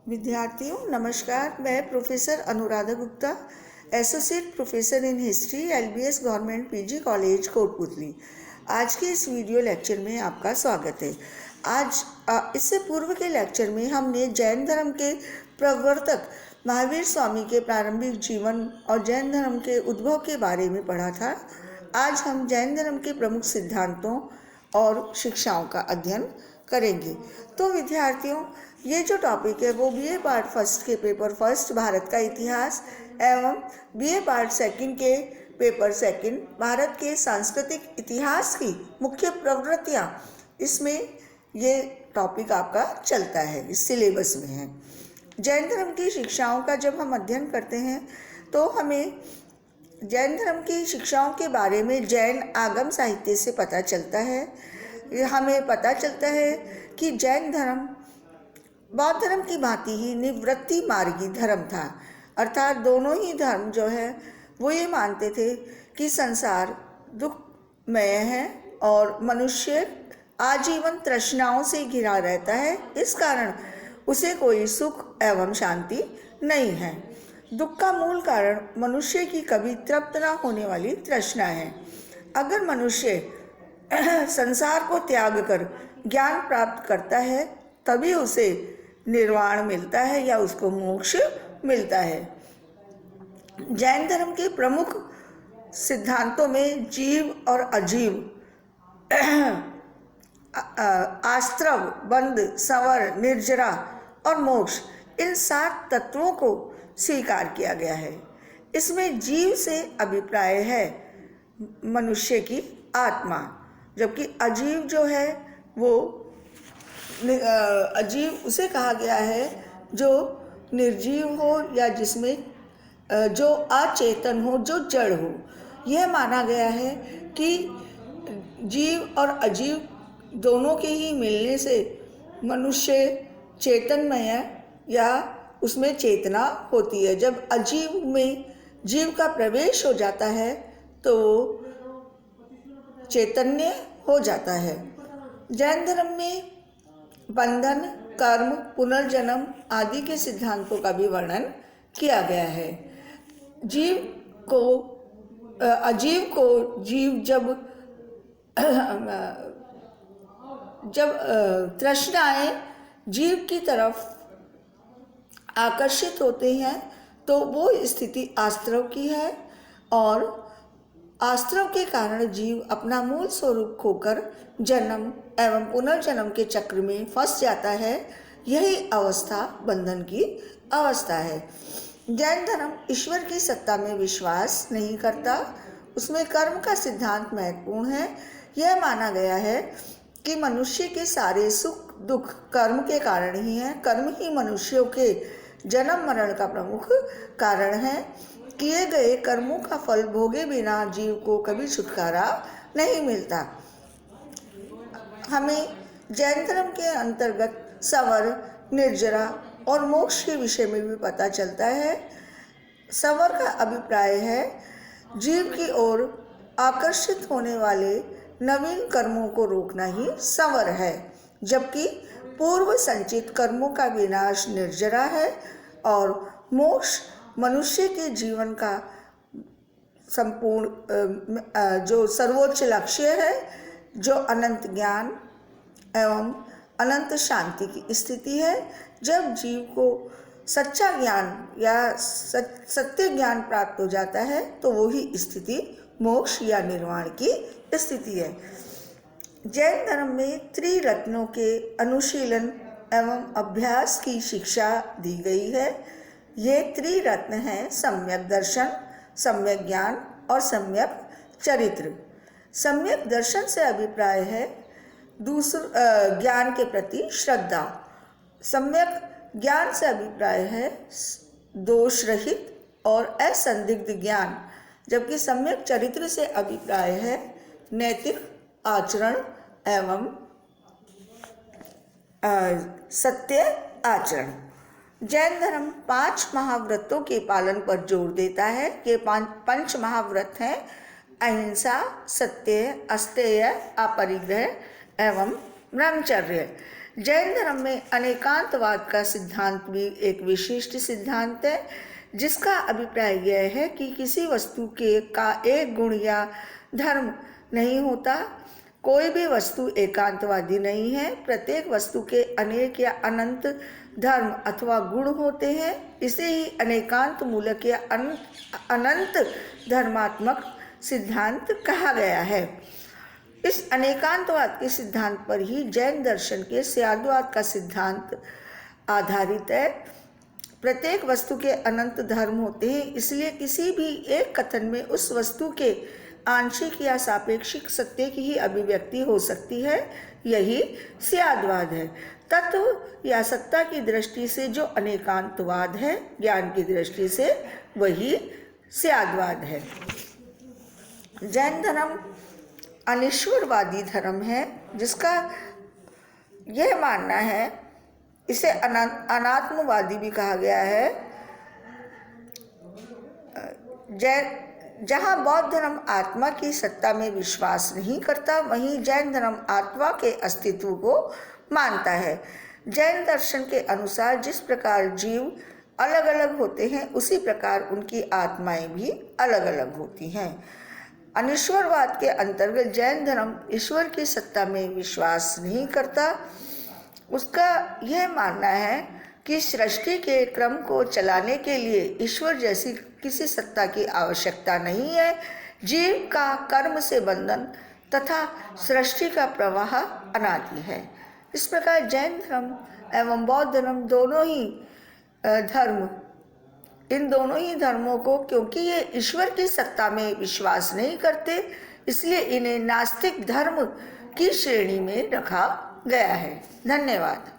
विद्यार्थियों नमस्कार। मैं professor Anuradha Gupta, associate professor in history, LBS government PG college Kotputli. आज के इस वीडियो लेक्चर में आपका स्वागत है। आज इससे पूर्व के लेक्चर में हमने जैन धर्म के प्रवर्तक महावीर स्वामी के प्रारंभिक जीवन और जैन धर्म के उद्भव के बारे में पढ़ा था। आज हम जैन धर्म के प्रमुख सिद्धांतों और शिक्षाओं का अध्ययन करेंगे। तो विद्यार्थियों, ये जो टॉपिक है वो बीए पार्ट फर्स्ट के पेपर फर्स्ट भारत का इतिहास एवं बीए पार्ट सेकंड के पेपर सेकंड भारत के सांस्कृतिक इतिहास की मुख्य प्रवृत्तियाँ, इसमें ये टॉपिक आपका चलता है, इस सिलेबस में है। जैन धर्म की शिक्षाओं का जब हम अध्ययन करते हैं तो हमें जैन धर्म की शिक्षाओं के बारे में जैन आगम साहित्य से पता चलता है। हमें पता चलता है कि जैन धर्म बौद्ध धर्म की भांति ही निवृत्ति मार्गी धर्म था, अर्थात दोनों ही धर्म जो है वो ये मानते थे कि संसार दुखमय है और मनुष्य आजीवन तृष्णाओं से घिरा रहता है, इस कारण उसे कोई सुख एवं शांति नहीं है। दुख का मूल कारण मनुष्य की कभी तृप्त न होने वाली तृष्णा है। अगर मनुष्य संसार को त्याग कर ज्ञान प्राप्त करता है तभी उसे निर्वाण मिलता है या उसको मोक्ष मिलता है। जैन धर्म के प्रमुख सिद्धांतों में जीव और अजीव, आस्त्रव, बंध, संवर, निर्जरा और मोक्ष, इन 7 तत्वों को स्वीकार किया गया है। इसमें जीव से अभिप्राय है मनुष्य की आत्मा, जबकि अजीव जो है वो अजीव उसे कहा गया है जो निर्जीव हो या जिसमें जो अचेतन हो, जो जड़ हो। यह माना गया है कि जीव और अजीव दोनों के ही मिलने से मनुष्य चेतनमय या उसमें चेतना होती है। जब अजीव में जीव का प्रवेश हो जाता है तो चैतन्य हो जाता है। जैन धर्म में बंधन, कर्म, पुनर्जन्म आदि के सिद्धांतों का भी वर्णन किया गया है। अजीव को जीव जब तृष्णाएं जीव की तरफ आकर्षित होते हैं तो वो स्थिति आस्त्रव की है और आस्त्रव के कारण जीव अपना मूल स्वरूप खोकर जन्म एवं पुनर्जन्म के चक्र में फंस जाता है। यही अवस्था बंधन की अवस्था है। जैन धर्म ईश्वर की सत्ता में विश्वास नहीं करता, उसमें कर्म का सिद्धांत महत्वपूर्ण है। यह माना गया है कि मनुष्य के सारे सुख दुख कर्म के कारण ही हैं। कर्म ही मनुष्यों के जन्म मरण का प्रमुख कारण है। किए गए कर्मों का फल भोगे बिना जीव को कभी छुटकारा नहीं मिलता। हमें जैन धर्म के अंतर्गत संवर, निर्जरा और मोक्ष के विषय में भी पता चलता है। संवर का अभिप्राय है जीव की ओर आकर्षित होने वाले नवीन कर्मों को रोकना ही संवर है, जबकि पूर्व संचित कर्मों का विनाश निर्जरा है। और मोक्ष मनुष्य के जीवन का संपूर्ण जो सर्वोच्च लक्ष्य है, जो अनंत ज्ञान एवं अनंत शांति की स्थिति है। जब जीव को सच्चा ज्ञान या सत्य ज्ञान प्राप्त हो जाता है तो वो ही स्थिति मोक्ष या निर्वाण की स्थिति है। जैन धर्म में त्रिरत्नों के अनुशीलन एवं अभ्यास की शिक्षा दी गई है। ये त्रिरत्न हैं सम्यक दर्शन, सम्यक ज्ञान और सम्यक चरित्र। सम्यक दर्शन से अभिप्राय है ज्ञान के प्रति श्रद्धा। सम्यक ज्ञान से अभिप्राय है दोष रहित और असंदिग्ध ज्ञान, जबकि सम्यक चरित्र से अभिप्राय है नैतिक आचरण एवं सत्य आचरण। जैन धर्म 5 महाव्रतों के पालन पर जोर देता है। ये 5 महाव्रत हैं: अहिंसा, सत्य, अस्तेय, अपरिग्रह एवं ब्रह्मचर्य। जैन धर्म में अनेकांतवाद का सिद्धांत भी एक विशिष्ट सिद्धांत है, जिसका अभिप्राय यह है कि किसी वस्तु का एक गुण या धर्म नहीं होता। कोई भी वस्तु एकांतवादी नहीं है। प्रत्येक वस्तु के अनेक या अनंत धर्म अथवा गुण होते हैं। इसे ही अनेकांत मूलक या अनंत धर्मात्मक सिद्धांत कहा गया है। इस अनेकांतवाद के सिद्धांत पर ही जैन दर्शन के स्याद्वाद का सिद्धांत आधारित है। प्रत्येक वस्तु के अनंत धर्म होते हैं, इसलिए किसी भी एक कथन में उस वस्तु के आंशिक या सापेक्षिक सत्य की ही अभिव्यक्ति हो सकती है। यही स्याद्वाद है। तत्व या सत्ता की दृष्टि से जो अनेकांतवाद है, ज्ञान की दृष्टि से वही स्याद्वाद है। जैन धर्म अनिश्वरवादी धर्म है, जिसका यह मानना है, इसे अनात्मवादी भी कहा गया है। जहाँ बौद्ध धर्म आत्मा की सत्ता में विश्वास नहीं करता, वहीं जैन धर्म आत्मा के अस्तित्व को मानता है। जैन दर्शन के अनुसार जिस प्रकार जीव अलग अलग होते हैं, उसी प्रकार उनकी आत्माएं भी अलग अलग होती हैं। अनिश्वरवाद के अंतर्गत जैन धर्म ईश्वर की सत्ता में विश्वास नहीं करता। उसका यह मानना है कि सृष्टि के क्रम को चलाने के लिए ईश्वर जैसी किसी सत्ता की आवश्यकता नहीं है। जीव का कर्म से बंधन तथा सृष्टि का प्रवाह अनादि है। इस प्रकार जैन धर्म एवं बौद्ध धर्म इन दोनों ही धर्मों को, क्योंकि ये ईश्वर की सत्ता में विश्वास नहीं करते, इसलिए इन्हें नास्तिक धर्म की श्रेणी में रखा गया है। धन्यवाद।